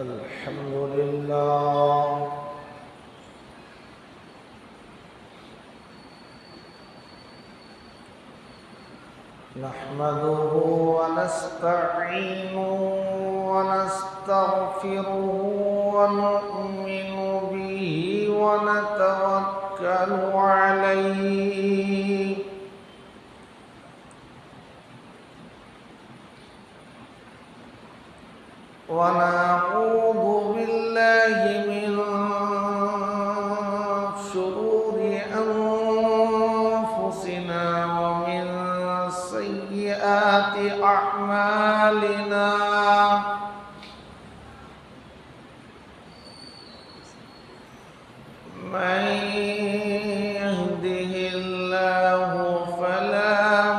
अल्हम्दुलिल्लाह नहमदुहु व नस्तईनुहु व नस्तगफिरुहु व नु'मिनु बिही व नतवक्कलु अलैहि व नऊज़ु बिल्लाहि मिन शुरूरि अनफुसिना व मिन सय्यिआति अअमालिना मन यहदिहिल्लाहु फला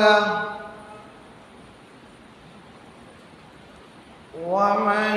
लहु वमन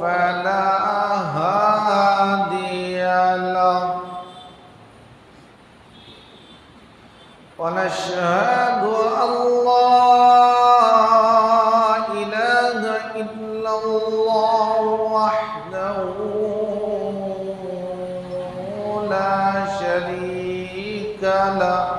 फला हादिय लहु वनशहदु अल्ला इलाहा इल्लल्लाह वहदहु ला शरीका लहु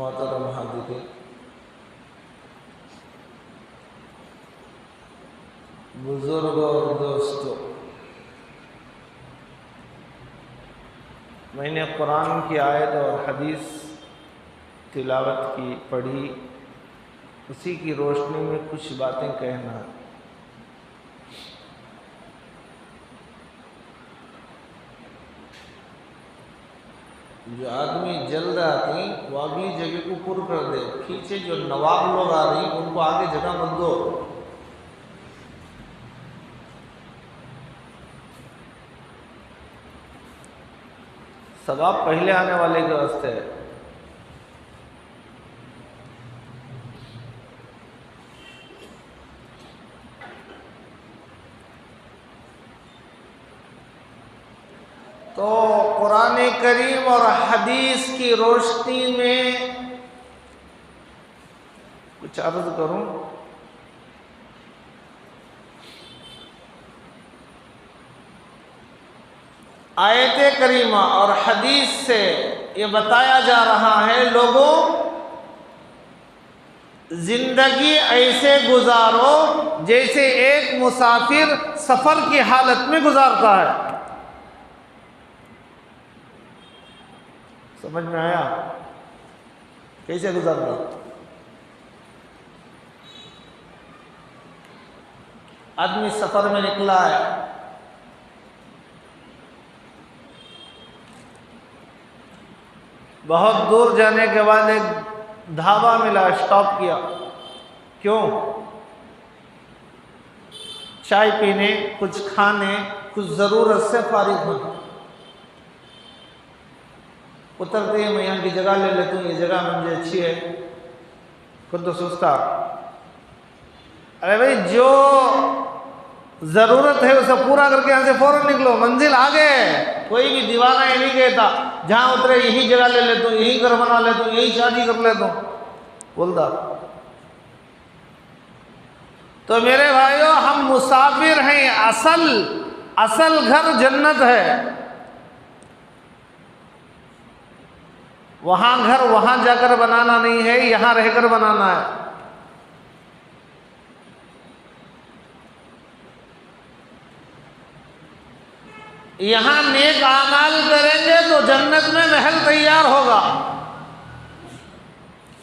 मोहतरम हाज़िरीन, बुजुर्गों और दोस्तों, मैंने कुरान की आयत और हदीस तिलावत की पढ़ी, उसी की रोशनी में कुछ बातें कहना। जो आदमी जल्द आती वो अभी जगह को पुर कर दे, पीछे जो नवाब लोग आ रही उनको आगे जगह मत दो। सवाब पहले आने वाले के वास्ते है। तो कुरान करीम और हदीस की रोशनी में कुछ अर्ज करूं। आयत करीमा और हदीस से ये बताया जा रहा है, लोगों जिंदगी ऐसे गुजारो जैसे एक मुसाफिर सफर की हालत में गुजारता है। समझ में आया? कैसे गुजारता? आदमी सफर में निकला है, बहुत दूर जाने के बाद एक ढाबा मिला, स्टॉप किया। क्यों? चाय पीने, कुछ खाने, कुछ ज़रूरत से फारिग होने। उतरते ही मैं यहाँ की जगह ले लेता हूँ, ये जगह मुझे अच्छी है, खुद तो सोचता। अरे भाई, जो ज़रूरत है उसे पूरा करके यहाँ से फौरन निकलो, मंजिल आगे। कोई भी दीवाना ये नहीं कहता जहाँ उतरे यही जगह ले लेता हूँ, यही घर बना लेता हूँ, यही शादी कर लेता हूँ, बोलता। तो मेरे भाइयों, हम मुसाफिर हैं। असल घर जन्नत है। वहां घर वहां जाकर बनाना नहीं है, यहां रहकर बनाना है। यहां नेक आमाल करेंगे तो जन्नत में महल तैयार होगा।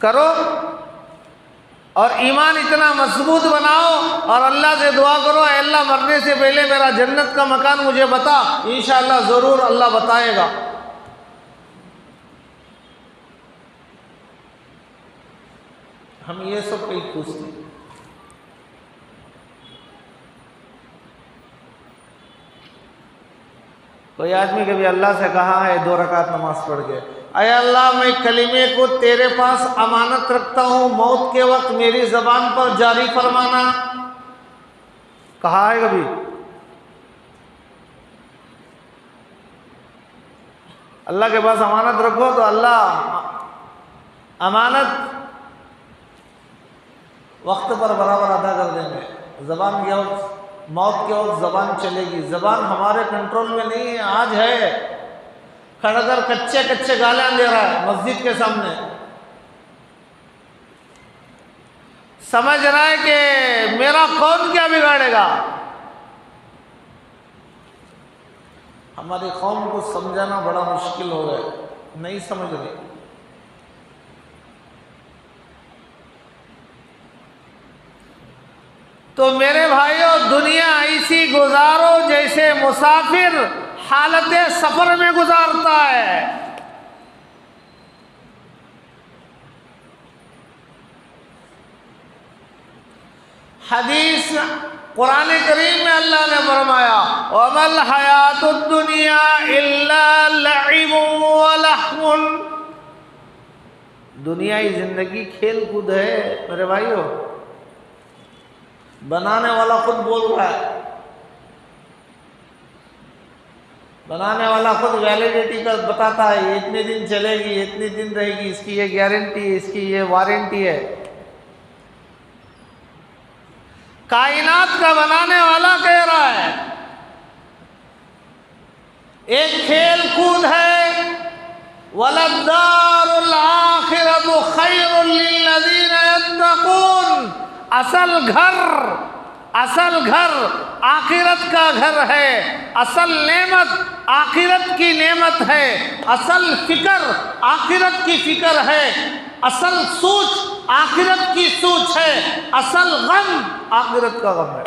करो और ईमान इतना मजबूत बनाओ और अल्लाह से दुआ करो, अल्लाह मरने से पहले मेरा जन्नत का मकान मुझे बता। इंशाअल्लाह ज़रूर अल्लाह बताएगा। हम ये सब कहीं पूछते। कोई आदमी कभी अल्लाह से कहा है 2 रकात नमाज पढ़ के, अय अल्लाह, मैं कलीमे को तेरे पास अमानत रखता हूँ, मौत के वक्त मेरी ज़बान पर जारी फरमाना? कहा है कभी? अल्लाह के पास अमानत रखो तो अल्लाह अमानत वक्त पर बराबर अदा कर देंगे। ज़बान के वक्त, मौत के वक्त ज़बान चलेगी। ज़बान हमारे कंट्रोल में नहीं है। आज है, खड़कर कच्चे गालियां दे रहा है मस्जिद के सामने, समझ रहा है कि मेरा कौन क्या बिगाड़ेगा। हमारी कौम को समझाना बड़ा मुश्किल हो गया, नहीं समझ रही। तो मेरे भाइयों, दुनिया ऐसी गुजारो जैसे मुसाफिर हालत सफर में गुजारता है। हदीस कुरान करीम में अल्लाह ने फरमाया, वमल हयातुद दुनिया इल्ला लइबुन व लहवुन। दुनियाई जिंदगी खेल कूद है मेरे भाइयों। बनाने वाला खुद बोल रहा है, बनाने वाला खुद वैलिडिटी का बताता है, ये इतने दिन चलेगी, इतने दिन रहेगी, इसकी ये गारंटी है, इसकी ये वारंटी है। कायनात का बनाने वाला कह रहा है एक खेल कूद है, वलद्दारुल आखिरतु खैरुल लिल्लज़ीना यत्तक़ून। असल घर आखिरत का घर है। असल नेमत आखिरत की नेमत है। असल फिक्र आखिरत की फिक्र है। असल सोच आखिरत की सोच है। असल गम आखिरत का गम है।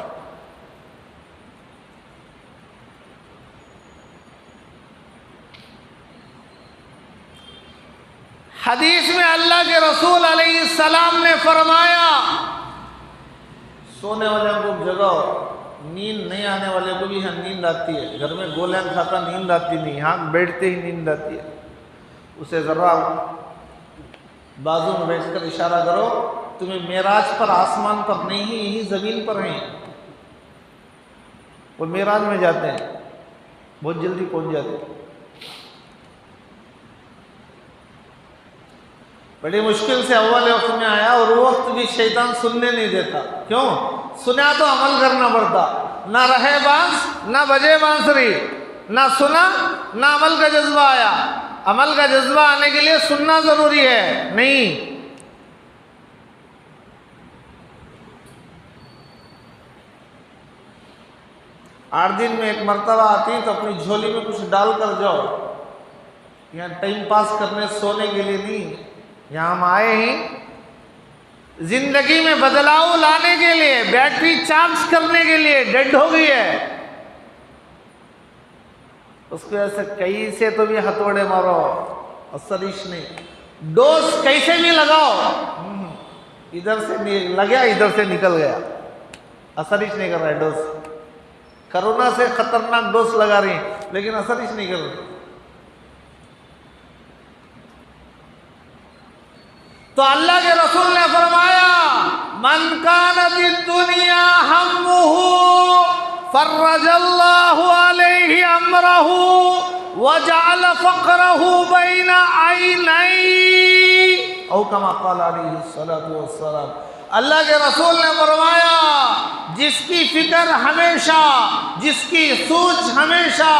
हदीस में अल्लाह के रसूल अलैहिस्सलाम ने फरमाया, सोने वाले को जगाओ, नींद नहीं आने वाले को भी यहाँ नींद आती है। घर में गोलियां खाता नींद आती नहीं, यहाँ बैठते ही नींद आती है। उसे ज़रा बाजू में बैठकर इशारा करो, तुम्हें मेराज पर आसमान पर नहीं, यही ज़मीन पर हैं। वो मेराज में जाते हैं, बहुत जल्दी पहुँच जाते हैं। बड़ी मुश्किल से अव्वल वक्त में आया और वो वक्त भी शैतान सुनने नहीं देता। क्यों? सुना तो अमल करना पड़ता। ना रहे बांस, ना बजे बांसुरी, ना सुना, ना अमल का जज्बा आया। अमल का जज्बा आने के लिए सुनना जरूरी है। नहीं, 8 दिन में एक मर्तबा आती तो अपनी झोली में कुछ डाल कर जाओ। यहाँ टाइम पास करने सोने के लिए नहीं, यहाँ हम आए ही जिंदगी में बदलाव लाने के लिए, बैटरी चार्ज करने के लिए। डेड हो गई है, उसको ऐसे कहीं से तो भी हथौड़े मारो, असरिश नहीं। डोज कैसे भी लगाओ, इधर से लग गया, इधर से निकल गया, असरिश नहीं कर रहा है। डोज कोरोना से खतरनाक डोज लगा रही है, लेकिन असरिश नहीं कर रही। तो अल्लाह के रसूल ने फरमाया, मन कानति दुनिया हम्मुहु फर्रजल्लाहु अलैहि अमरहु वजअल फक़रहु बैना ऐनैहि औ कमा क़ाल अलैहिस्सलातु वस्सलाम। अल्लाह के रसूल ने फरमाया, जिसकी फिक्र हमेशा, जिसकी सोच हमेशा,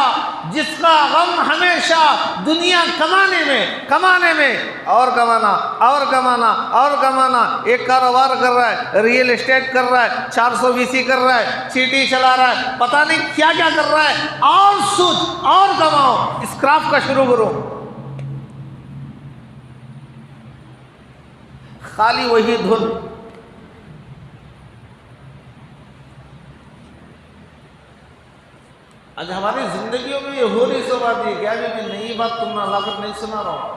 जिसका गम हमेशा दुनिया कमाने में और कमाना और कमाना और कमाना। एक कारोबार कर रहा है, रियल एस्टेट कर रहा है, 420 कर रहा है, चीटी चला रहा है, पता नहीं क्या क्या कर रहा है। और सोच और कमाओ, स्क्रैप का शुरू करो। खाली वही धुन। आज हमारी जिंदगियों में ये हो रही सो बात है। क्या भी मैं नई बात तुमने लाकर नहीं सुना रहा हूं।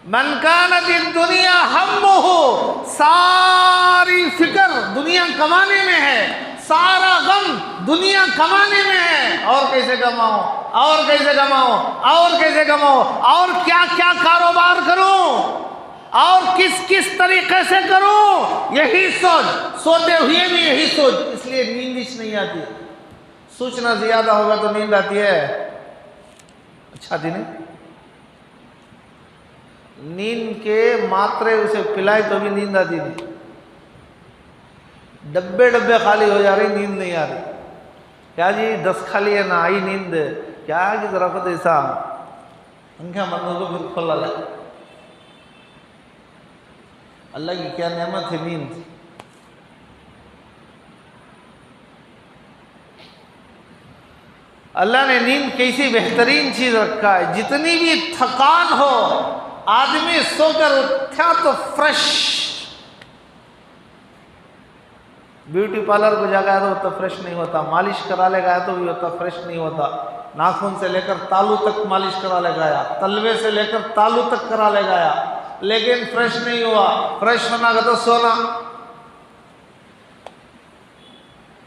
मन कानति दुनिया हम्मुहु, सारी फिक्र दुनिया कमाने में है, सारा गम दुनिया कमाने में है। और कैसे कमाओ, और कैसे कमाओ, और कैसे कमाओ, और क्या क्या कारोबार करूं, और किस किस तरीके से करूं, यही सोच। सोते हुए भी यही सोच, इसलिए नींद नहीं आती। सोचना ज्यादा होगा तो नींद आती है, अच्छा आती नहीं। नींद के मात्रे उसे पिलाए तो भी नींद आती नहीं। डब्बे डब्बे खाली हो जा रही, नींद नहीं आ रही। क्या जी 10 खाली है ना, आई नींद क्या की जरूरत ऐसा। पंखा बंद को फिर खोला ले। अल्लाह की क्या नेमत है नींद। अल्लाह ने नींद कैसी बेहतरीन चीज रखा है। जितनी भी थकान हो, आदमी सोकर उठा तो फ्रेश। ब्यूटी पार्लर को जाकर तो होता फ्रेश नहीं होता, मालिश करा ले गया तो भी होता फ्रेश नहीं होता। नाखून से लेकर तालू तक मालिश करा ले गया, तलवे से लेकर तालू तक करा ले गया, लेकिन फ्रेश नहीं हुआ। फ्रेश होना का तो सोना।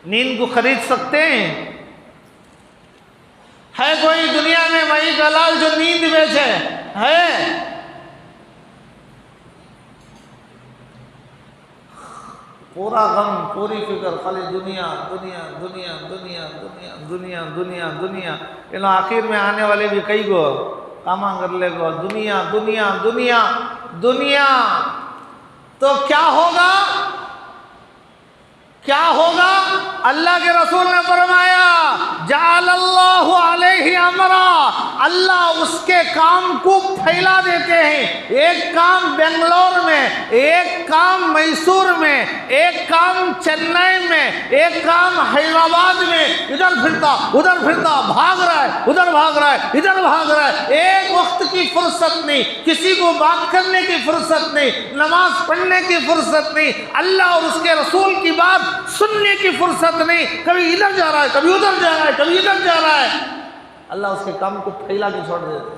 नींद को खरीद सकते हैं? है कोई दुनिया में मई दलाल जो नींद बेचे? है? पूरा गम, पूरी फिक्र खाली दुनिया दुनिया दुनिया दुनिया दुनिया दुनिया दुनिया दुनिया। इन आखिर में आने वाले भी कई गो कामा कर ले गो दुनिया दुनिया दुनिया दुनिया। तो क्या होगा, क्या होगा? अल्लाह के रसूल ने फरमाया, जाअलल्लाहु अलैहि अमरा, अल्लाह उसके काम को फैला देते हैं। एक काम बेंगलोर में, एक काम मैसूर में, एक काम चेन्नई में, एक काम हैदराबाद में। इधर फिरता उधर फिरता, भाग रहा है उधर भाग रहा है इधर भाग रहा है। एक वक्त की फुर्सत नहीं, किसी को बात करने की फुर्सत नहीं, नमाज पढ़ने की फुर्सत नहीं, अल्लाह और उसके रसूल की बात सुनने की फुर्सत नहीं। कभी इधर जा रहा है, कभी उधर जा रहा है, कभी इधर जा रहा है। अल्लाह उसके काम को फैला के छोड़ देते।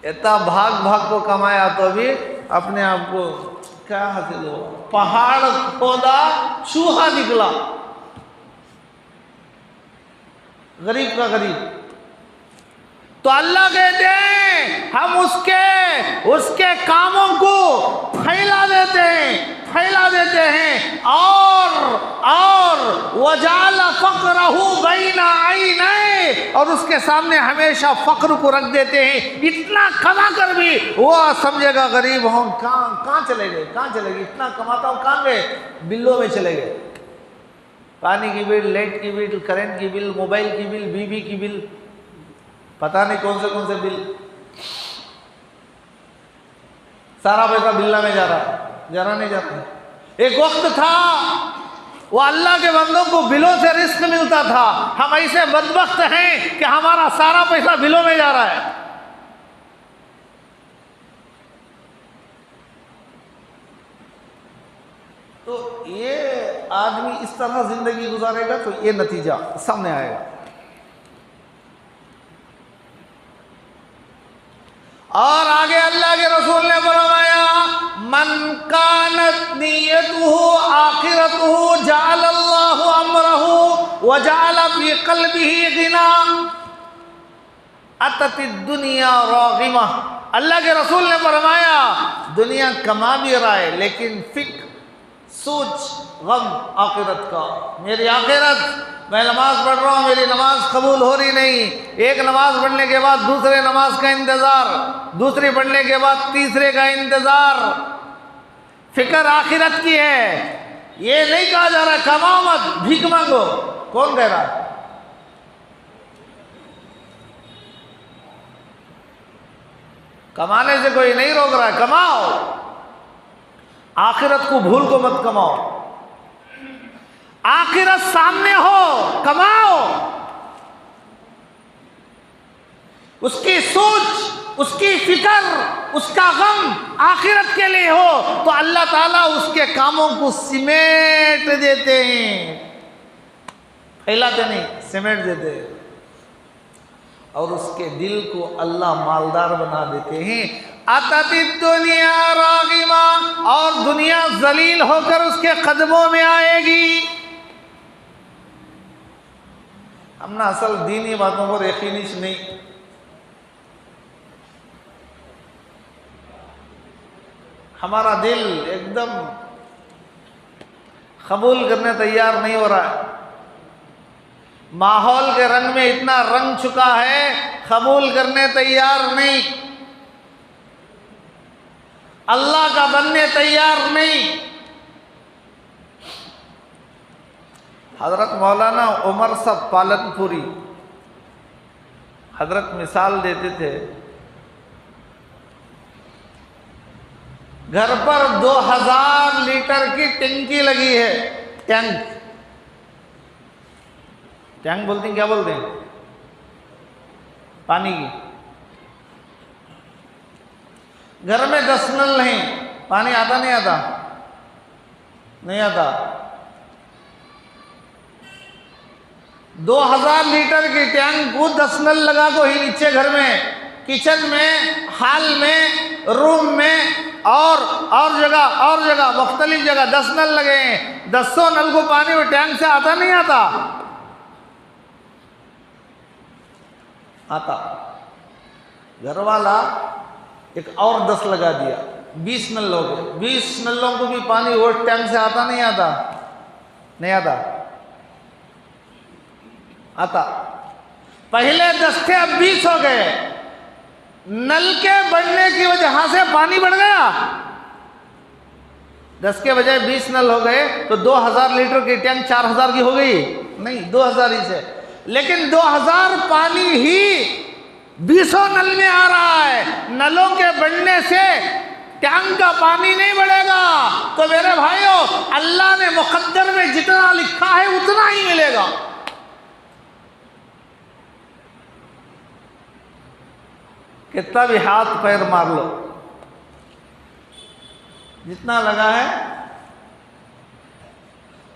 इतना भाग भाग को कमाया तो भी अपने आप को क्या हासिल हो? पहाड़ खोदा चूहा निकला। गरीब का गरीब। तो अल्लाह कहते हैं हम उसके कामों को फैला देते हैं और वजाल फक़रहु बैना ऐनैहि, और उसके सामने हमेशा फ़क्र को रख देते हैं। इतना कमा कर भी वो समझेगा गरीब हूँ। कहाँ चले गए, कहाँ चले गए, इतना कमाता हूँ कहाँ गए, बिलों में चले गए। पानी की बिल, लाइट की बिल, करंट की बिल, मोबाइल की बिल, बीबी की बिल, पता नहीं कौन से बिल, सारा पैसा बिल्ला में जा रहा है, जरा नहीं जाता। एक वक्त था वो अल्लाह के बंदों को बिलों से रिस्क मिलता था। हम ऐसे बदबख्त हैं कि हमारा सारा पैसा बिलों में जा रहा है। तो ये आदमी इस तरह जिंदगी गुजारेगा तो ये नतीजा सामने आएगा। और आगे अल्लाह के रसूल ने फरमाया, मन कानत नियतुहु आखिरतुहु जअलल्लाहु अमरहु व जअल फी क़ल्बिही गिना अतति दुनिया रागिमा। अल्लाह के रसूल ने फरमाया, दुनिया कमा भी रहा है लेकिन फिक्र, सोच, गम आखिरत का। मेरी आखिरत, मैं नमाज पढ़ रहा हूँ, मेरी नमाज कबूल हो रही नहीं, एक नमाज पढ़ने के बाद दूसरे नमाज का इंतज़ार, दूसरी पढ़ने के बाद तीसरे का इंतज़ार। फिक्र आखिरत की है। ये नहीं कहा जा रहा कमाओ मत, भीख मांगो। कौन कह रहा है? कमाने से कोई नहीं रोक रहा है, कमाओ। आखिरत को भूल को मत कमाओ। आखिरत सामने हो, कमाओ। उसकी सोच, उसकी फिक्र, उसका गम आखिरत के लिए हो तो अल्लाह ताला उसके कामों को सिमेट देते हैं, फैलाते नहीं, सिमेट देते हैं। और उसके दिल को अल्लाह मालदार बना देते हैं। अतति दुनिया रागिमा, और दुनिया जलील होकर उसके कदमों में आएगी। हम ना असल दीनी बातों पर यकीनीश नहीं, हमारा दिल एकदम कबूल करने तैयार नहीं हो रहा है। माहौल के रंग में इतना रंग चुका है, कबूल करने तैयार नहीं, अल्लाह का बनने तैयार नहीं। हजरत मौलाना उमर साहब पालनपुरी हजरत मिसाल देते थे, घर पर 2000 लीटर की टंकी लगी है। टैंक, टैंक बोलते हैं, क्या बोलते हैं, पानी की। घर में 10 नल नहीं, पानी आता नहीं आता, नहीं आता। 2000 लीटर की टैंक को 10 नल लगा को ही नीचे घर में, किचन में, हॉल में, रूम में और जगह मुख्तलिफ जगह 10 नल लगे हैं। 10 नल को पानी वो टैंक से आता नहीं आता, आता। घर वाला एक और 10 लगा दिया, 20 नल हो गए। 20 नलों को भी पानी वो टैंक से आता नहीं आता, नहीं आता, आता। पहले 10 थे, अब 20 हो गए। नल के बढ़ने की वजह से पानी बढ़ गया। 10 के बजाय 20 नल हो गए तो 2000 लीटर की टैंक 4000 की हो गई, नहीं 2000 ही से। लेकिन 2000 पानी ही 20 नल में आ रहा है। नलों के बढ़ने से टैंक का पानी नहीं बढ़ेगा। तो मेरे भाइयों, अल्लाह ने मुकद्दर में जितना लिखा है उतना ही मिलेगा। कितना भी हाथ पैर मार लो, जितना लगा है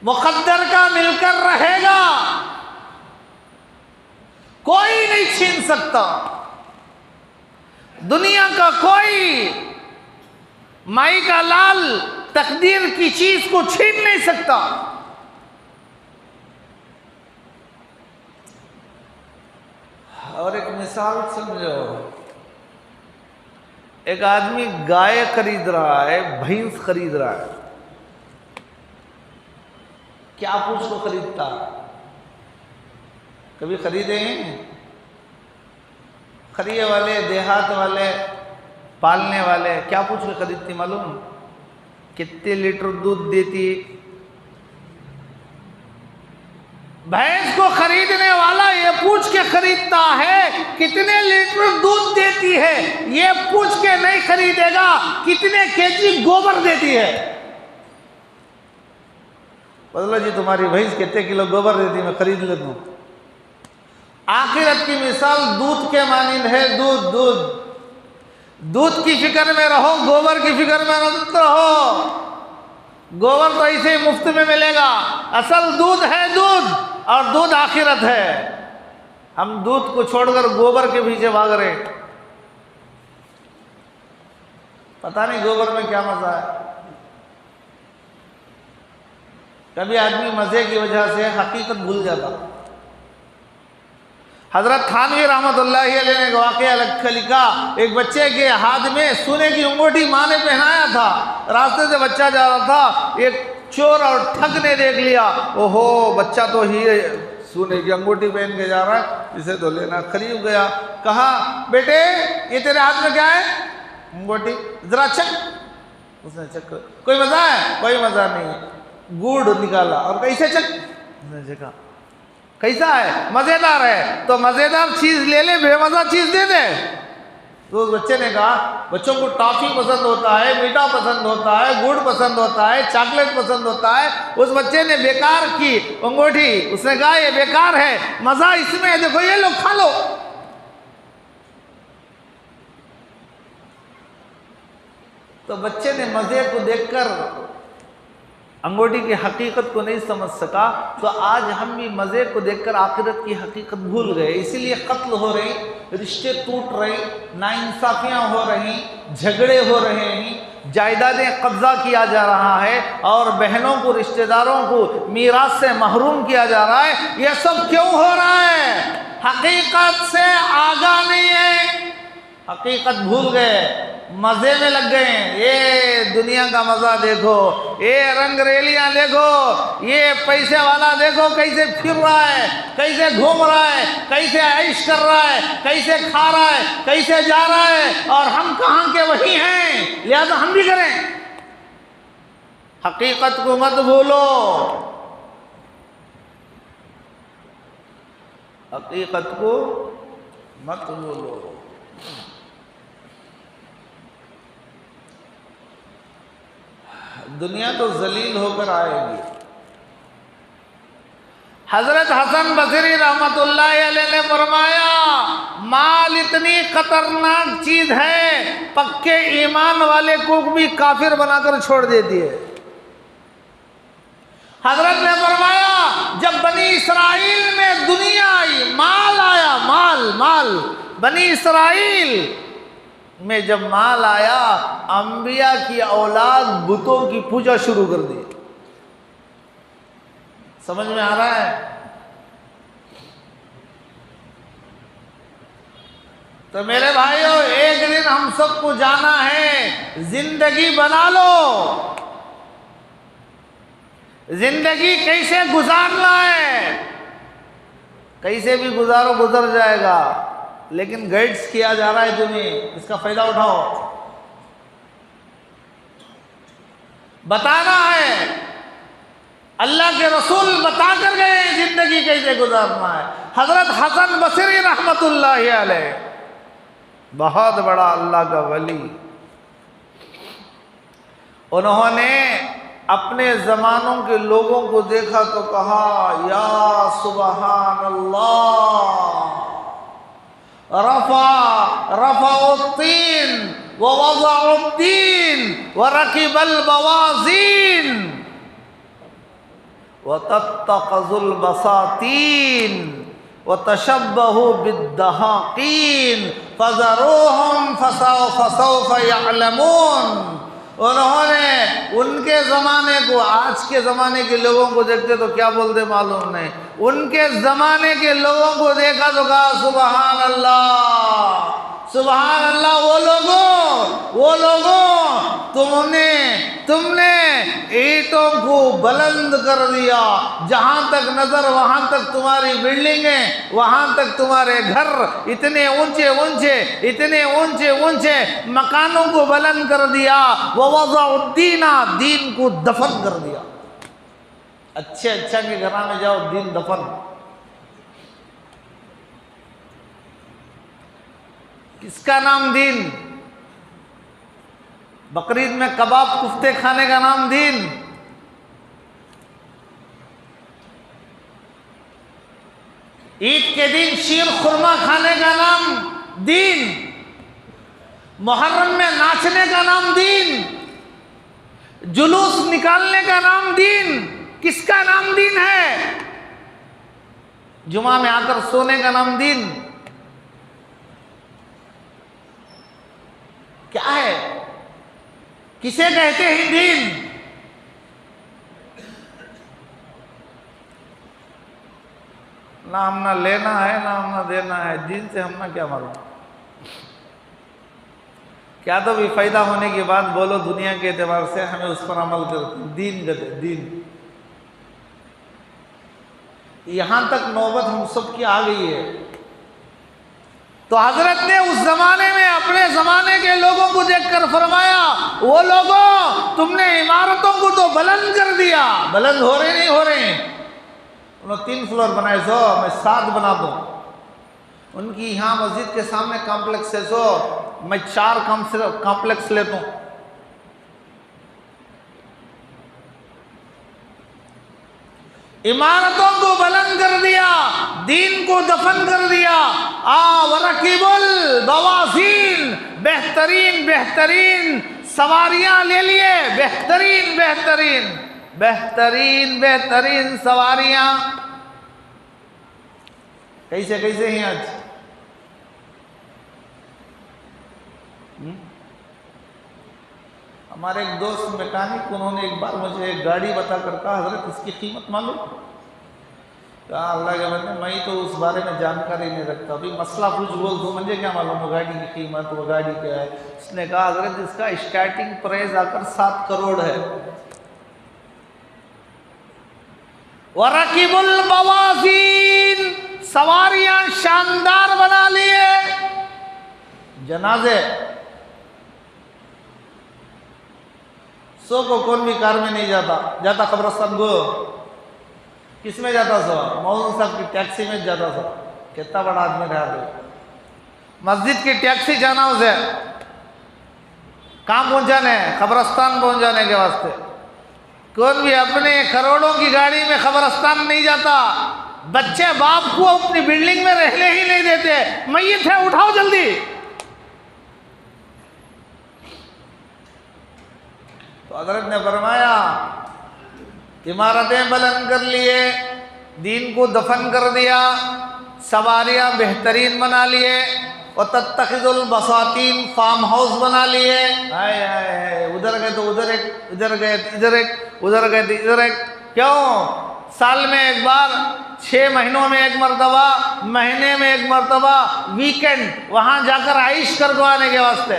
मुकद्दर का मिलकर रहेगा, कोई नहीं छीन सकता। दुनिया का कोई माई का लाल तकदीर की चीज को छीन नहीं सकता। और एक मिसाल समझो, एक आदमी गाय खरीद रहा है, भैंस खरीद रहा है। क्या पूछ को खरीदता? कभी खरीदे हैं? खरीदे वाले, देहात वाले, पालने वाले क्या पूछ के खरीदती मालूम? कितने लीटर दूध देती? भैंस को खरीदने वाला ये पूछ के खरीदता है कितने लीटर दूध देती है, ये पूछ के नहीं खरीदेगा कितने केजी गोबर देती है। बदलो जी तुम्हारी भैंस कितने किलो गोबर देती, मैं खरीद लेता हूं। आखिरत की मिसाल दूध के मानिंद है। दूध दूध दूध की फिक्र में रहो, गोबर की फिक्र में मत रहो। गोबर तो ऐसे ही मुफ्त में मिलेगा, असल दूध है दूध, और दूध आखिरत है। हम दूध को छोड़कर गोबर के पीछे भाग रहे। पता नहीं गोबर में क्या मजा है। कभी आदमी मजे की वजह से हकीकत भूल जाता। हजरत थानवी रहमतुल्लाहि अलैह ने वाक़या लिखा, एक बच्चे के हाथ में सोने की अंगूठी माँ ने पहनाया था। रास्ते से बच्चा जा रहा था, एक चोर और ठग ने देख लिया। ओहो, बच्चा तो ही सोने की अंगूठी पहन के जा रहा है, इसे तो लेना। खरीद गया, कहा बेटे ये तेरे हाथ में क्या है? अंगूठी, जरा चक। उसने चक, कोई मजा है? कोई मजा नहीं। गुड़ निकाला और कैसे चक, उसने चखा, कैसा है? मजेदार है। तो मजेदार चीज ले ले, बेमजा चीज दे दे। तो उस बच्चे ने कहा, बच्चों को टॉफी पसंद होता है, मीठा पसंद होता है, गुड़ पसंद होता है, चॉकलेट पसंद होता है। उस बच्चे ने बेकार की अंगूठी, उसने कहा ये बेकार है, मजा इसमें है, देखो ये लो खा लो। तो बच्चे ने मजे को देखकर अंगूठी की हकीकत को नहीं समझ सका। तो आज हम भी मज़े को देखकर आखिरत की हकीकत भूल गए। इसीलिए कत्ल हो रहे, रिश्ते टूट रहे, नाइंसाफियाँ हो रही, झगड़े हो रहे हैं, जायदादें कब्जा किया जा रहा है, और बहनों को, रिश्तेदारों को मीरास से महरूम किया जा रहा है। यह सब क्यों हो रहा है? हकीकत से आगा नहीं है, हकीकत भूल गए, मजे में लग गए। ये दुनिया का मजा देखो, ये रंगरेलियां देखो, ये पैसे वाला देखो कैसे फिर रहा है, कैसे घूम रहा है, कैसे ऐश कर रहा है, कैसे खा रहा है, कैसे जा रहा है, और हम कहाँ के वही हैं, लिहाजा हम भी करें। हकीकत को मत भूलो, हकीकत को मत भूलो। दुनिया तो जलील होकर आएगी। हजरत हसन बसरी रहमतुल्लाहि अलैह ने फरमाया, माल इतनी खतरनाक चीज है, पक्के ईमान वाले को भी काफिर बनाकर छोड़ देती है। हजरत ने फरमाया, जब बनी इसराइल में दुनिया आई, माल आया, माल माल बनी इसराइल में जब माल आया, अंबिया की औलाद बुतों की पूजा शुरू कर दी। समझ में आ रहा है? तो मेरे भाइयों, एक दिन हम सबको जाना है, जिंदगी बना लो। जिंदगी कैसे गुजारना है, कैसे भी गुजारो, गुजर जाएगा, लेकिन गाइड्स किया जा रहा है तुम्हें, इसका फायदा उठाओ। बताना है, अल्लाह के रसूल बता कर गए जिंदगी कैसे गुजारना है। हजरत हसन बसरी रहमतुल्लाहि अलैह, बहुत बड़ा अल्लाह का वली, उन्होंने अपने ज़मानों के लोगों को देखा तो कहा, या सुबहान अल्लाह, रफ़ाउत्तीन व वज़अुद्दीन व रकिबल बवाज़ीन व तत्तक़ज़ुल बसातीन व तशब्बहु बिद्दहाक़ीन फ़ज़रूहुम फ़सौफ़ यअलमून। उन्होंने उनके ज़माने को, आज के ज़माने के लोगों को देखते तो क्या बोलते मालूम नहीं, उनके ज़माने के लोगों को देखा तो कहा सुबहान अल्लाह, सुभान अल्लाह। वो लोगों तुमने ईंटों को बुलंद कर दिया, जहां तक नजर वहां तक तुम्हारी बिल्डिंगें, वहां तक तुम्हारे घर, इतने ऊंचे ऊंचे मकानों को बुलंद कर दिया। वज़अुद्दीना, दीन को दफन कर दिया। अच्छे अच्छा के घर में जाओ, दीन दफन। किसका नाम दीन? बकरीद में कबाब कुफ्ते खाने का नाम दीन। ईद के दिन शीर खुरमा खाने का नाम दीन। मुहर्रम में नाचने का नाम दीन। जुलूस निकालने का नाम दीन। किसका नाम दीन है? जुमा में आकर सोने का नाम दीन। क्या है? किसे कहते हैं दीन? ना हमना लेना है ना हमना देना है, दीन से हमना क्या मालूम। क्या तो भी फायदा होने के बाद बोलो दुनिया के एतबार से हमें उस पर अमल करते। दीन कहते दीन। यहां तक नौबत हम सब की आ गई है। तो हजरत ने उस जमाने में अपने जमाने के लोगों को देखकर फरमाया, वो लोगों तुमने इमारतों को तो बुलंद कर दिया। बुलंद हो रहे नहीं हो रहे? उन्होंने 3 फ्लोर बनाए, सो मैं 7 बना दूं। उनकी यहाँ मस्जिद के सामने कॉम्प्लेक्स है, सो मैं 4 कॉम्प्लेक्स लेता हूँ। इमारतों को बुलंद कर दिया, दीन को दफन कर दिया। वरकीबुल बवासीन, बेहतरीन सवारियां ले लिए। बेहतरीन सवारियां। कैसे हैं आज? हमारे एक दोस्त मैकेनिक, उन्होंने एक बार मुझे एक गाड़ी बताकर कहा, हजरत इसकी कीमत मालूम? कहा अल्लाह के बंदे मैं तो उस बारे में जानकारी नहीं रखता, अभी मसला पूछ बोल तो मुझे क्या मालूम वो गाड़ी की कीमत, वो गाड़ी क्या है। उसने कहा हजरत इसका स्टार्टिंग प्राइस आकर 7 करोड़ है। वरकीबुल बवासीन, सवारियां शानदार बना लिए। जनाजे सो को कौन भी कार में नहीं जाता कब्रस्तान को। किस में जाता सो? मौलवी साहब की टैक्सी में जाता सो। कितना बड़ा आदमी रहा तो मस्जिद की टैक्सी जाना उसे कहाँ पहुंचाने? कब्रस्तान पहुंचाने के वास्ते। कौन भी अपने करोड़ों की गाड़ी में कब्रस्तान नहीं जाता। बच्चे बाप को अपनी बिल्डिंग में रहने ही नहीं देते। मैयत है, उठाओ जल्दी। तो हजरत ने फरमाया इमारतें बुलंद कर लिए, दीन को दफन कर दिया, सवारियां बेहतरीन बना लिए, और तत्तखिजुल बसातीन, फार्म हाउस बना लिए। हाय उधर गए तो उधर एक, इधर गए इधर एक, उधर गए तो इधर एक। क्यों? साल में एक बार, 6 महीनों में एक मरतबा, महीने में एक मरतबा, वीकेंड वहां जाकर आइश करवाने के वास्ते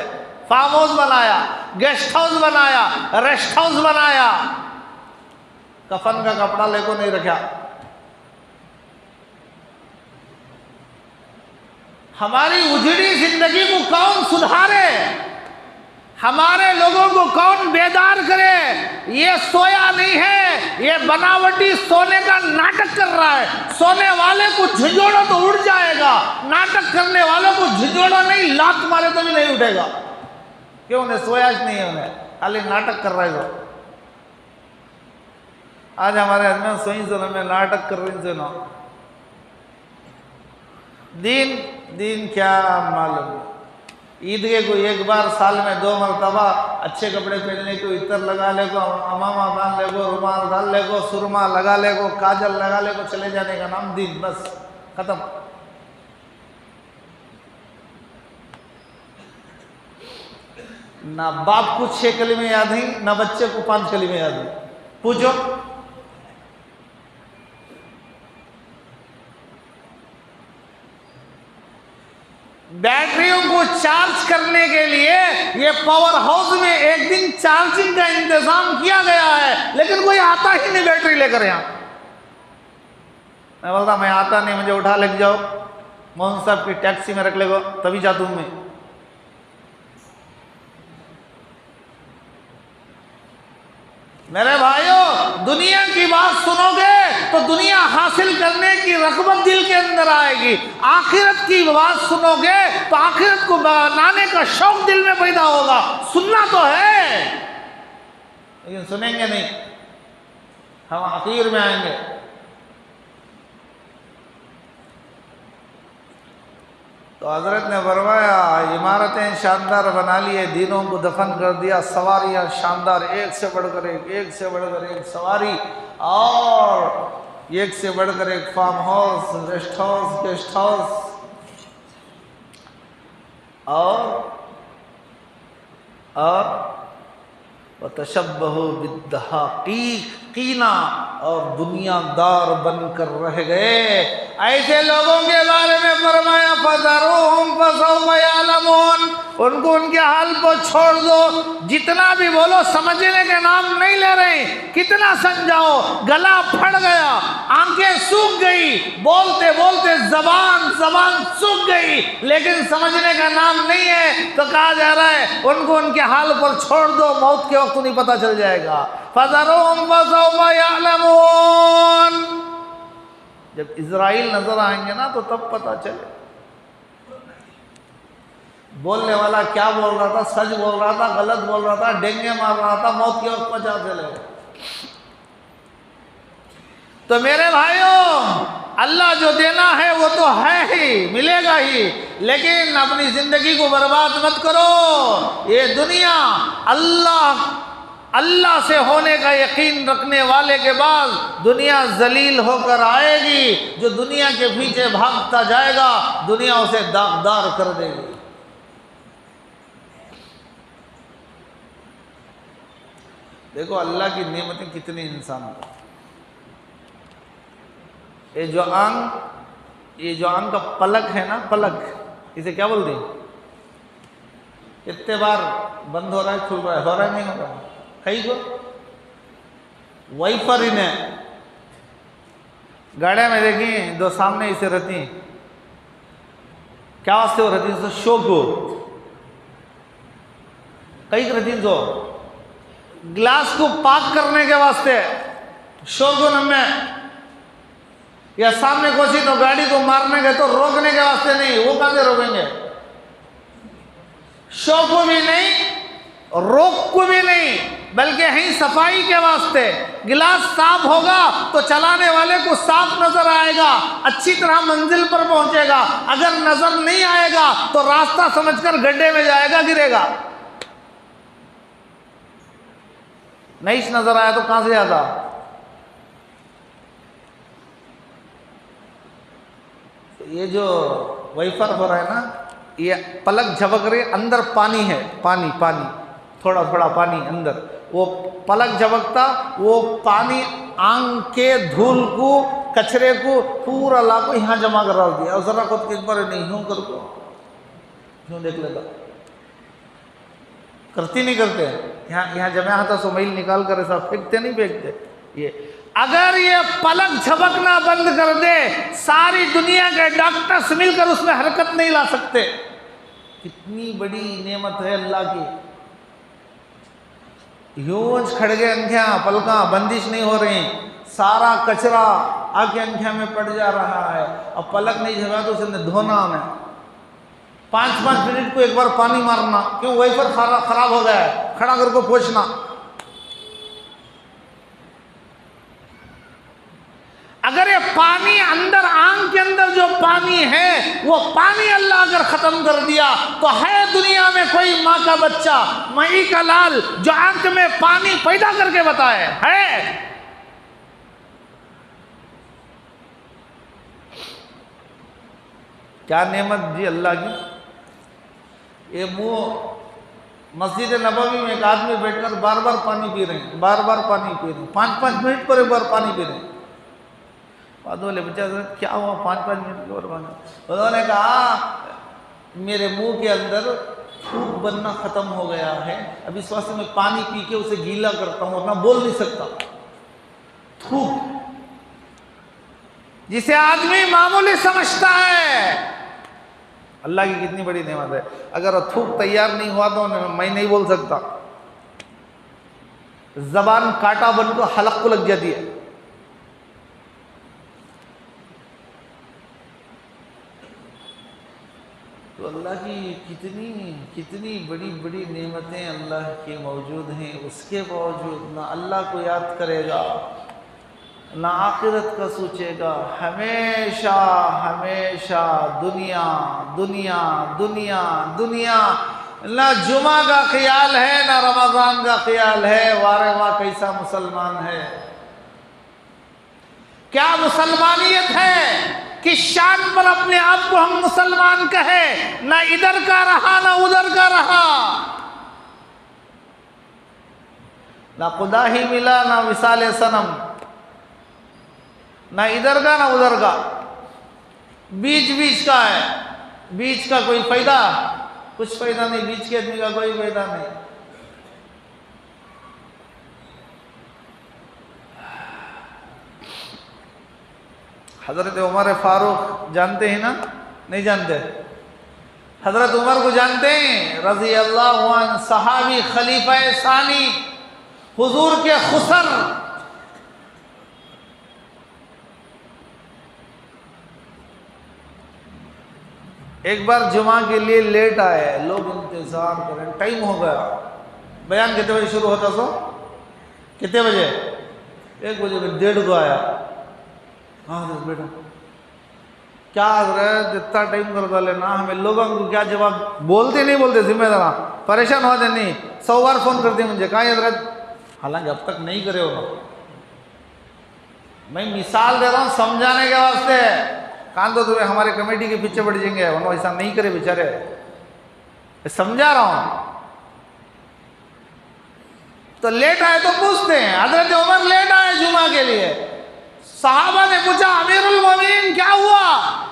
फार्म हाउस बनाया, गेस्ट हाउस बनाया, रेस्ट हाउस बनाया। कफन का कपड़ा लेको नहीं रखा। हमारी उजड़ी जिंदगी को कौन सुधारे? हमारे लोगों को कौन बेदार करे? ये सोया नहीं है, ये बनावटी सोने का नाटक कर रहा है। सोने वाले को झिझोड़ो तो उड़ जाएगा, नाटक करने वालों को झिझोड़ो नहीं, लात मारे तो भी नहीं उठेगा। क्यों? उन्हें सोया नहीं है, उन्हें खाली नाटक कर रहा है। वो आज हमारे हस्बैंड सोई से में नाटक कर रही से ना। दीन क्या मालूम? ईद के को एक बार साल में 2 मरतबा अच्छे कपड़े पहनने को, इतर लगा ले को, अमामा बांध ले को, रुमाल डाल ले को, सुरमा लगा ले को, काजल लगा ले को, चले जाने का नाम दीन। बस खत्म। ना बाप को 6 कलीमे याद है, ना बच्चे को 5 कलीमे याद है। पूछो बैटरियों को चार्ज करने के लिए ये पावर हाउस में एक दिन चार्जिंग का इंतजाम किया गया है, लेकिन कोई आता ही नहीं बैटरी लेकर यहाँ। मैं बोलता मैं आता नहीं, मुझे उठा लेके जाओ मोहन साहब की टैक्सी में रख लेगो तभी जाता हूं मैं। मेरे भाइयों, दुनिया की बात सुनोगे तो दुनिया हासिल करने की रग़बत दिल के अंदर आएगी। आखिरत की बात सुनोगे तो आखिरत को बनाने का शौक दिल में पैदा होगा। सुनना तो है लेकिन सुनेंगे नहीं, हम आखिर में आएंगे। तो हजरत ने फरमाया इमारतें शानदार बना लिए, दीनों को दफन कर दिया, सवारियां शानदार, एक से बढ़कर एक से बढ़कर एक सवारी, और एक से बढ़कर एक farm house, rest house, guest house, और वतशब्बहु बिद्दहाक़ीक़ीना, और दुनियादार बनकर रह गए। ऐसे लोगों के बारे में फरमाया फ़ज़रूहुम फ़सौफ़ यअलमून, उनको उनके हाल पर छोड़ दो। जितना भी बोलो समझने के नाम नहीं ले रहे, कितना समझाओ गला फट गया, आंखें सूख गई, बोलते बोलते जबान सूख गई, लेकिन समझने का नाम नहीं है। तो कहा जा रहा है उनको उनके हाल पर छोड़ दो, मौत के वक्त उन्हें पता चल जाएगा। फ़ज़रूहुम फ़सौफ़ यअलमून, जब इज़राइल नजर आएंगे ना तो तब पता चले बोलने वाला क्या बोल रहा था, सच बोल रहा था, गलत बोल रहा था, डेंगे मार रहा था, मौत के वक्त पता चलेगा। तो मेरे भाइयों, अल्लाह जो देना है वो तो है ही, मिलेगा ही, लेकिन अपनी जिंदगी को बर्बाद मत करो। ये दुनिया अल्लाह से होने का यकीन रखने वाले के बाद दुनिया जलील होकर आएगी। जो दुनिया के पीछे भागता जाएगा दुनिया उसे दागदार कर देगी। देखो अल्लाह की नेमतें कितनी इंसान को। ये जो आंख का पलक है ना, पलक, इसे क्या बोलते हैं? कितने बार बंद हो रहा है, खुल रहा है, हो रहा है, नहीं हो रहा है? कई को वाइपर इन्हें गाड़िया में देखी दो सामने इसे रहती, क्या वास्ते हो रहती? तो शो को कई रहती, जो ग्लास को पाक करने के वास्ते शो को नम्मे, या सामने कोशिश तो गाड़ी को मारने के तो रोकने के वास्ते नहीं, वो कहां से रोकेंगे? शो को भी नहीं, रोक को भी नहीं, बल्कि यही सफाई के वास्ते। गिलास साफ होगा तो चलाने वाले को साफ नजर आएगा, अच्छी तरह मंजिल पर पहुंचेगा। अगर नजर नहीं आएगा तो रास्ता समझकर गड्ढे में जाएगा, गिरेगा। नहीं नजर आया तो कहां से आता? ये जो वाइपर हो रहा है ना, ये पलक झपक रही, अंदर पानी है, पानी थोड़ा थोड़ा पानी अंदर, वो पलक झपकता, वो पानी आंख के धूल को, कचरे को पूरा लाको यहाँ जमा करा दिया। और जरा खुद एक बार नहीं यूं कर को यूं देख लेता, करती नहीं करते, यहाँ जमा आता सो मैल निकाल कर ऐसा फेंकते नहीं फेंकते। ये अगर ये पलक झपकना बंद कर दे, सारी दुनिया के डॉक्टर्स मिलकर उसमें हरकत नहीं ला सकते। कितनी बड़ी नेमत है अल्लाह की। यूं खड़ गए अंखियां, पलका बंदिश नहीं हो रही, सारा कचरा आके अंखियां में पड़ जा रहा है। अब पलक नहीं झपका तो उसे धोना हमें 5-5 मिनट को एक बार पानी मारना, क्यों? वाइपर खराब हो गया है, खड़ा करके पोंछना। अगर ये पानी अंदर, आंख के अंदर जो पानी है, वो पानी अल्लाह अगर खत्म कर दिया तो है दुनिया में कोई माँ का बच्चा, मई का लाल, जो आंख में पानी पैदा करके बताए? है? क्या नेमत जी अल्लाह की। ये मुंह मस्जिद नबवी में एक आदमी बैठकर बार बार पानी पी रहे हैं, बार बार पानी पी रहे हैं, 5-5 मिनट पर एक बार पानी पी रहे हैं। बाद बोले बच्चा क्या हुआ 5-5 मिनट की और पानी? उन्होंने कहा मेरे मुंह के अंदर थूक बनना खत्म हो गया है, अब इस वास्ते मैं पानी पी के उसे गीला करता हूं, वरना बोल नहीं सकता। थूक जिसे आदमी मामूली समझता है, अल्लाह की कितनी बड़ी नेमत है। अगर थूक तैयार नहीं हुआ तो मैं नहीं बोल सकता, जबान कांटा बनकर हलक को लग जाती है। तो अल्लाह की कितनी कितनी बड़ी बड़ी नेमतें अल्लाह के मौजूद हैं, उसके बावजूद ना अल्लाह को याद करेगा, ना आखिरत का सोचेगा, हमेशा हमेशा दुनिया दुनिया दुनिया दुनिया, ना जुमा का ख्याल है ना रमज़ान का ख्याल है। वारे वाह कैसा मुसलमान है, क्या मुसलमानियत है, किस शान पर अपने आप को हम मुसलमान कहे, ना इधर का रहा ना उधर का रहा, ना खुदा ही मिला ना विसाले सनम, ना इधर का ना उधर का, बीच बीच का है। बीच का कोई फायदा, कुछ फायदा नहीं, बीच के आदमी का कोई फायदा नहीं। हजरत उमर फारूक जानते हैं ना, नहीं जानते? हजरत उमर को जानते हैं, रजी अल्लाह अन्हु, सहाबी, खलीफा सानी, हुजूर के खुसर। एक बार जुमा के लिए लेट आए, लोग इंतजार करें, टाइम हो गया, बयान कितने बजे शुरू होता? सो कितने बजे? 1 बजे, 1:30 को आया। हाँ बेटा क्या हजरत इतना टाइम कर डाले ना, हमें लोगों को क्या जवाब बोलते नहीं बोलते, जिम्मेदार परेशान हो जाते नहीं, 100 बार फोन करते मुझे, कहाँ हजरत, हालांकि अब तक नहीं करे हो। मैं मिसाल दे रहा हूँ समझाने के वास्ते, कान तो तुम्हें हमारे कमेटी के पीछे पड़ जाएंगे, वरना ऐसा नहीं करे बेचारे, समझा रहा हूँ। तो लेट आए तो पूछते हैं, हजरत उमर लेट आए जुमा के लिए। सहाबा ने पूछा, अमीरुल मोमिनीन क्या हुआ,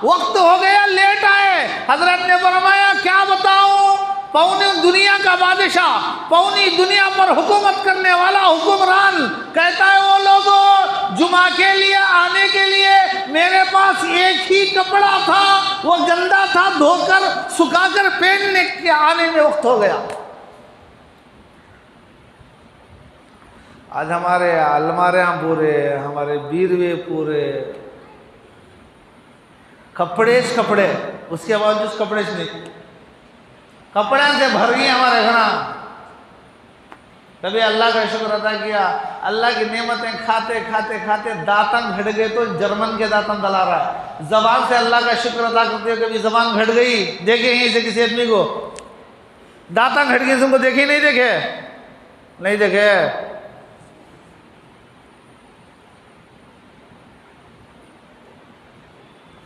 वक्त हो गया, लेट आए। हजरत ने फरमाया, क्या बताऊं, पौनी दुनिया का बादशाह, पौनी दुनिया पर हुकूमत करने वाला हुक्मरान कहता है, वो लोगों जुमा के लिए आने के लिए मेरे पास एक ही कपड़ा था, वो गंदा था, धोकर सुखाकर पहनने के आने में वक्त हो गया। आज हमारे अलमारे पूरे, हमारे बीरवे पूरे, कपड़े कपड़े, उसके बावजूद कपड़े नहीं, कपड़े से भर गई हमारे घर। कभी अल्लाह का शुक्र अदा किया, अल्लाह की नेमतें खाते खाते खाते दातन घट गए तो जर्मन के दातन दला रहा है। जबान से अल्लाह का शुक्र अदा करते हुए कभी जबान घट गई, देखे यहीं से किसी आदमी को दातन घट गई, तुमको देखे नहीं देखे? नहीं देखे।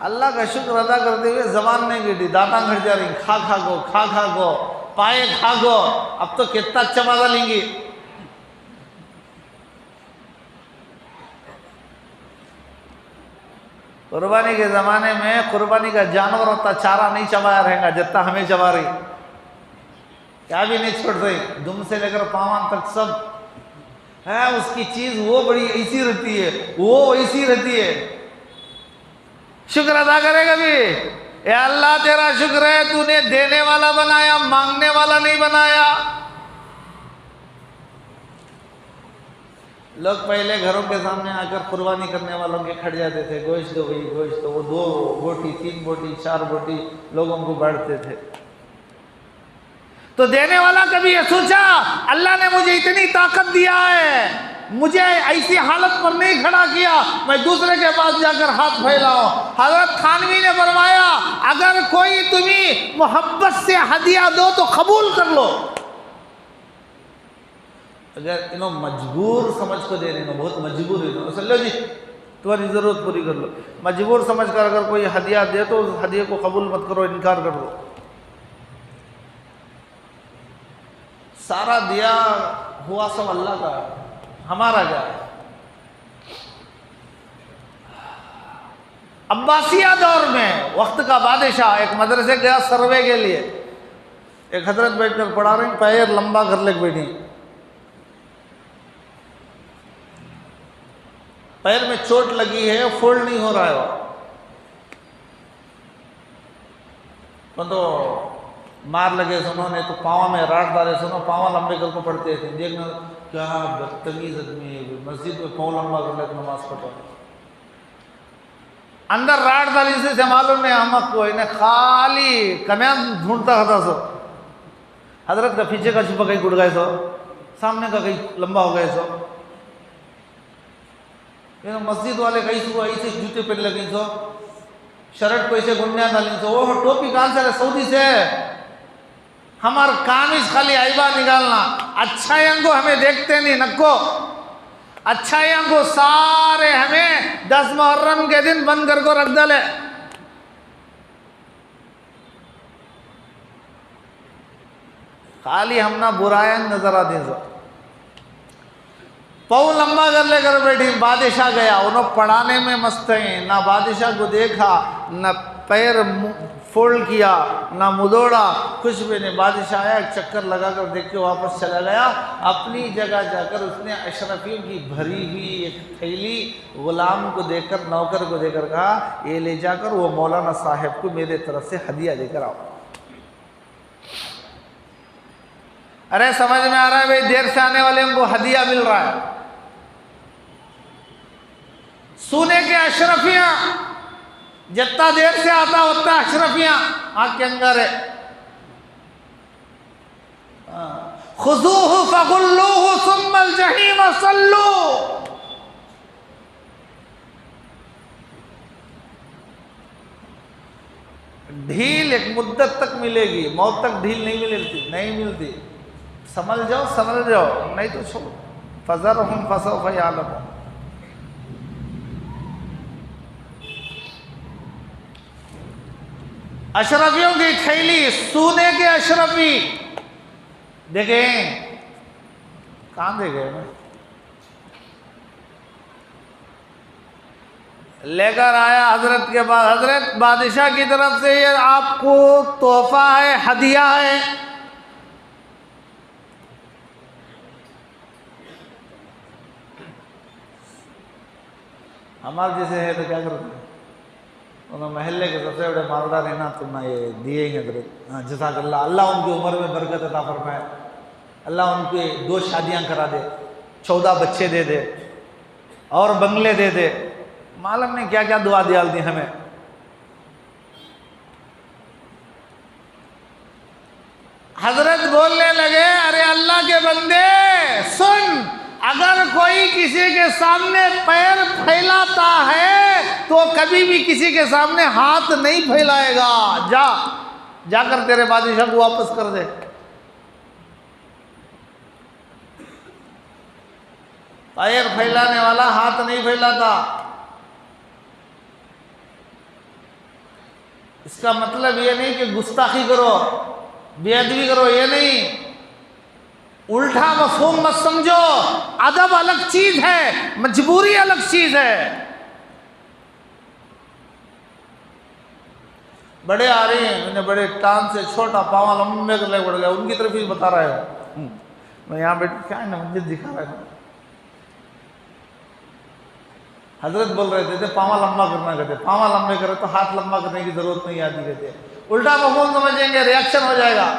अल्लाह का शुक्र अदा करते हुए जबान नहीं गिटी, दाता घट जा रही, खा खा गो, पाए खा गो, अब तो कितना अच्छा मजा लेंगी। कुर्बानी के जमाने में कुर्बानी का जानवर होता चारा नहीं चबाया रहेगा जितना हमें चबा रही, क्या भी नहीं छोड़ रही, दुम से लेकर पावन तक सब है उसकी चीज, वो बड़ी ऐसी रहती है, वो ऐसी रहती है। शुक्र अदा करेगा भी, ए अल्लाह तेरा शुक्र है, तूने देने वाला बनाया, मांगने वाला नहीं बनाया। लोग पहले घरों के सामने आकर कुर्बानी करने वालों के खड़ जाते थे, गोश्त दो भाई गोश्त, तो वो 2 बोटी 3 बोटी 4 बोटी लोगों को बांटते थे। तो देने वाला कभी ये सोचा, अल्लाह ने मुझे इतनी ताकत दिया है, मुझे ऐसी हालत पर नहीं खड़ा किया मैं दूसरे के पास जाकर हाथ फैलाऊं। हजरत थानवी ने फरमाया, अगर कोई तुम्हें मोहब्बत से हदिया दो तो कबूल कर लो, अगर इन्हों मजबूर समझ को दे रहे, बहुत मजबूर है, लो जी तुम्हारी जरूरत पूरी कर लो, मजबूर समझ कर अगर कोई हदिया दे तो उस हदिया को कबूल मत करो, इनकार कर दो। सारा दिया हुआ सब अल्लाह का, हमारा क्या है? अब्बासिया दौर में वक्त का बादशाह एक मदरसे गया सर्वे के लिए, एक हजरत बैठकर पढ़ा रही, पैर लंबा कर ले बैठी, पैर में चोट लगी है, फोल्ड नहीं हो रहा है वो तो मार लगे सुनो ने तो पाँव में राट डाले सुनो, पाँव लंबे कर को पढ़ते थे। देखना क्या बदतमीज आदमी है, मस्जिद में पाँव लंबा कर ले नमाज पढ़ो, अंदर राट डाली से मालूम नहीं हमक को, इन्हें खाली कम्या ढूंढता था सो, हजरत का पीछे का छुपा कहीं गुड़ गए सो, सामने का कहीं लंबा हो गए सो, मस्जिद वाले कहीं सुबह ऐसे जूते पहन लगे सो, शर्ट को ऐसे गुंडिया डाली सो, वो टोपी कहाँ से सऊदी से, हमार काम इस खाली आईबा निकालना, अच्छाइयों को हमें देखते नहीं नको, अच्छाइयों को सारे हमें 10 मुहर्रम के दिन बंद कर को रख डाले। खाली हम ना बुराया नजर आती सो, पाँव लंबा कर लेकर बैठी, बादशाह गया, उन्होंने पढ़ाने में मस्त हैं, ना बादशाह को देखा, ना पैर फोल्ड किया, ना मुदोड़ा, कुछ भी नहीं। बादशाह आया, एक चक्कर लगाकर देख के वापस चला गया, अपनी जगह जाकर उसने अशरफियों की भरी हुई एक थैली गुलाम को देकर, नौकर को देकर कहा, ये ले जाकर वो मौलाना साहब को मेरे तरफ से हदिया देकर आओ। अरे समझ में आ रहा है भाई, देर से आने वाले उनको हदिया मिल रहा है, सोने के अशरफियां, जितना देर से आता उतना अशरफियां आँख के अंदर है। खुजूहु फगुल्लूहु सुम्मल जहीम सल्लू, ढील एक मुद्दत तक मिलेगी, मौत तक ढील नहीं मिलती, समझ जाओ नहीं तो छोड़ो। फज़रहुम फसौफ यअलमून। अशरफियों की थैली, सोने के अशरफी देखें कहाँ दे गए मैं, लेकर आया हजरत के पास, हजरत बादशाह की तरफ से ये आपको तोहफा है, हदिया है। हमारे जैसे है तो क्या करते हैं, उन्होंने महल्ले के सबसे बड़े मालदार है ना, तो ना ये दिए ही हजरत, हाँ जज़ाकल्लाह, अल्लाह उनकी उम्र में बरकत अता फरमाए, अल्लाह उनकी 2 शादियां करा दे, 14 बच्चे दे दे और बंगले दे दे, मालूम नहीं क्या क्या दुआ दिया दी हमें। हजरत बोलने लगे, अरे अल्लाह के बंदे सुन, अगर कोई किसी के सामने पैर फैलाता है तो कभी भी किसी के सामने हाथ नहीं फैलाएगा, जाकर तेरे बादशाह को वापस कर दे। पैर फैलाने वाला हाथ नहीं फैलाता, इसका मतलब ये नहीं कि गुस्ताखी करो, बेअदबी करो, ये नहीं, उल्टा मफहूम मत समझो। अदब अलग चीज है, मजबूरी अलग चीज है। बड़े आ रहे हैं, मैंने बड़े टांग से छोटा पाँव लंबे कर ले बढ़ गया, उनकी तरफ ही बता रहा है। मैं यहाँ बैठ क्या है ना, मुझे दिखा रहा है। हजरत बोल रहे थे पाँव लंबा करना, कहते पाँव लंबे करे तो हाथ लंबा करने की जरूरत नहीं आती, कहते उल्टा मफहूम समझेंगे, रिएक्शन हो जाएगा।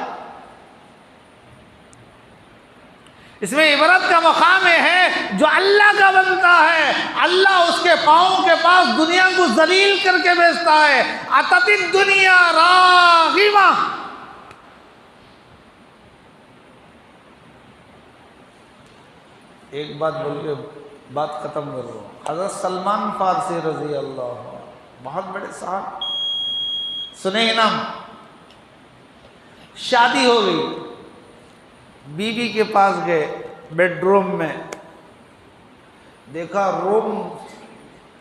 इसमें इबरत का मकाम है, जो अल्लाह का बनता है, अल्लाह उसके पाँव के पास दुनिया को जलील करके भेजता है। अतति दुनिया रागिमा, एक बात बोल के बात खत्म कर रहा हूँ। हज़रत सलमान फारसी रजी अल्लाह, बहुत बड़े साहब, सुने ही नाम। शादी हो गई, बीवी के पास गए, बेडरूम में देखा रूम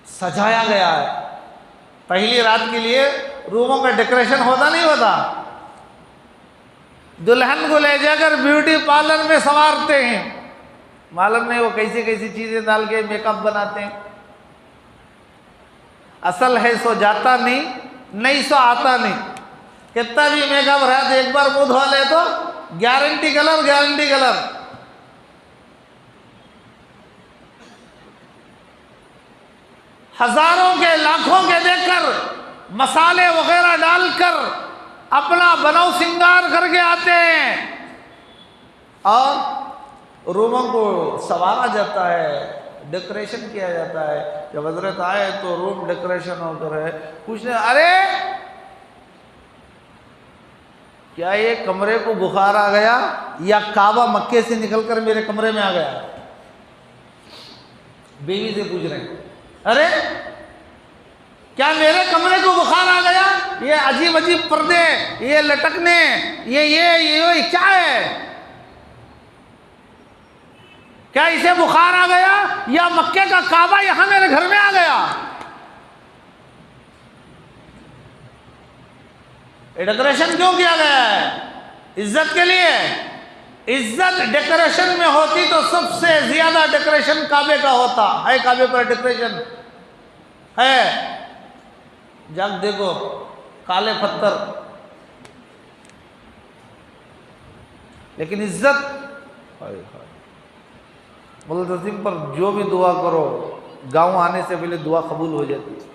सजाया गया है, पहली रात के लिए रूमों का डेकोरेशन होता नहीं होता, दुल्हन को ले जाकर ब्यूटी पार्लर में संवारते हैं, मालूम नहीं वो कैसी कैसी चीजें डाल के मेकअप बनाते हैं। असल है सो जाता नहीं, नहीं सो आता नहीं। कितना भी मेकअप रहा तो एक बार मुंह धो ले तो गारंटी कलर, गारंटी कलर। हजारों के लाखों के देखकर मसाले वगैरह डालकर अपना बनव सिंगार करके आते हैं और रूमों को संवारा जाता है, डेकोरेशन किया जाता है। जब हजरत आए तो रूम डेकोरेशन होकर है, पूछने अरे क्या ये कमरे को बुखार आ गया या काबा मक्के से निकलकर मेरे कमरे में आ गया? बीवी से पूछ रहे हैं, अरे क्या मेरे कमरे को बुखार आ गया? ये अजीब अजीब पर्दे, ये लटकने, ये क्या है? क्या इसे बुखार आ गया या मक्के का काबा यहां मेरे घर में आ गया? डेकोरेशन क्यों किया गया है? इज्जत के लिए। इज्जत डेकोरेशन में होती तो सबसे ज्यादा डेकोरेशन काबे का होता है। काबे पर डेकोरेशन है, जब देखो काले पत्थर, लेकिन इज्जत मुल्तज़िम पर जो भी दुआ करो, गांव आने से पहले दुआ कबूल हो जाती है।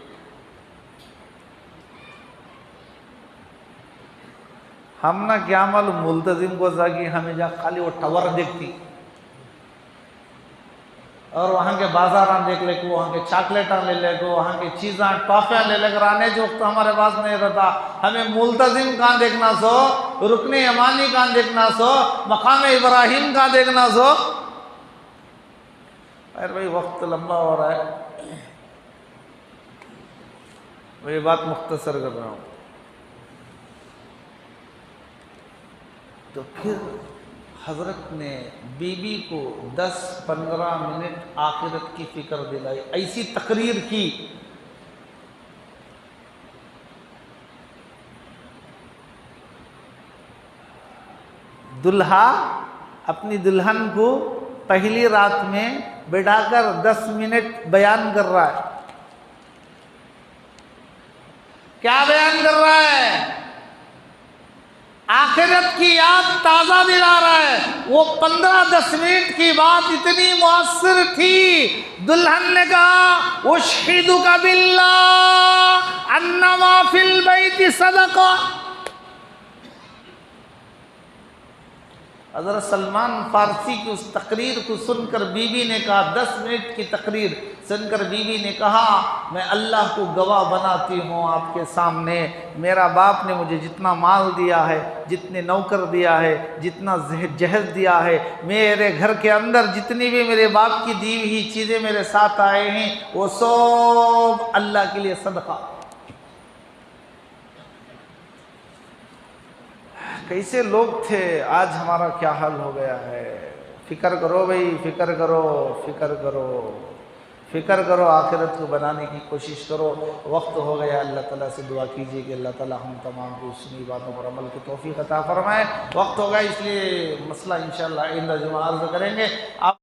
हम ना क्या मालूम मुल्तज़िम को जाके हमें जा खाली वो टावर देखती और वहाँ के बाजार देख ले को, वहाँ के चॉकलेट ले ले को, वहाँ की चीज़ें टॉफियाँ ले लेकर आने जो वक्त हमारे पास नहीं रहता। हमें मुल्तज़िम कहाँ देखना सो, रुकने यमानी कहाँ देखना सो, मकाम इब्राहिम कहाँ देखना सो। अरे भाई वक्त लंबा हो रहा है, मैं ये बात मुख्तसर कर रहा हूँ। तो फिर हजरत ने बीबी को 10-15 मिनट आखिरत की फिक्र दिलाई, ऐसी तकरीर की दुल्हा अपनी दुल्हन को पहली रात में बैठाकर 10 मिनट बयान कर रहा है। क्या बयान कर रहा है? आखिरत की याद ताजा दिला रहा है। वो 15-10 मिनट की बात इतनी मुअस्सिर थी, दुल्हन ने कहा उशहिदुका बिल्लाह अन्नमा फिल बैति सदका। हज़रत सलमान फारसी की उस तकरीर को सुनकर बीवी ने कहा, 10 मिनट की तकरीर सुनकर बीवी ने कहा, मैं अल्लाह को गवाह बनाती हूँ आपके सामने, मेरा बाप ने मुझे जितना माल दिया है, जितने नौकर दिया है, जितना जहेज दिया है, मेरे घर के अंदर जितनी भी मेरे बाप की दी हुई चीज़ें मेरे साथ आए हैं, वो सब अल्लाह के लिए सदका। कैसे लोग थे, आज हमारा क्या हाल हो गया है। फिक्र करो भाई, फिक्र करो, फिक्र करो, फिक्र करो, आखिरत को बनाने की कोशिश करो। वक्त हो गया, अल्लाह ताला से दुआ कीजिए कि अल्लाह ताला हम तमाम को सुनी बातों पर अमल की तौफीक अता फरमाए। वक्त हो गया इसलिए मसला इंशाअल्लाह आइंदा जुमा अर्ज़ करेंगे। आप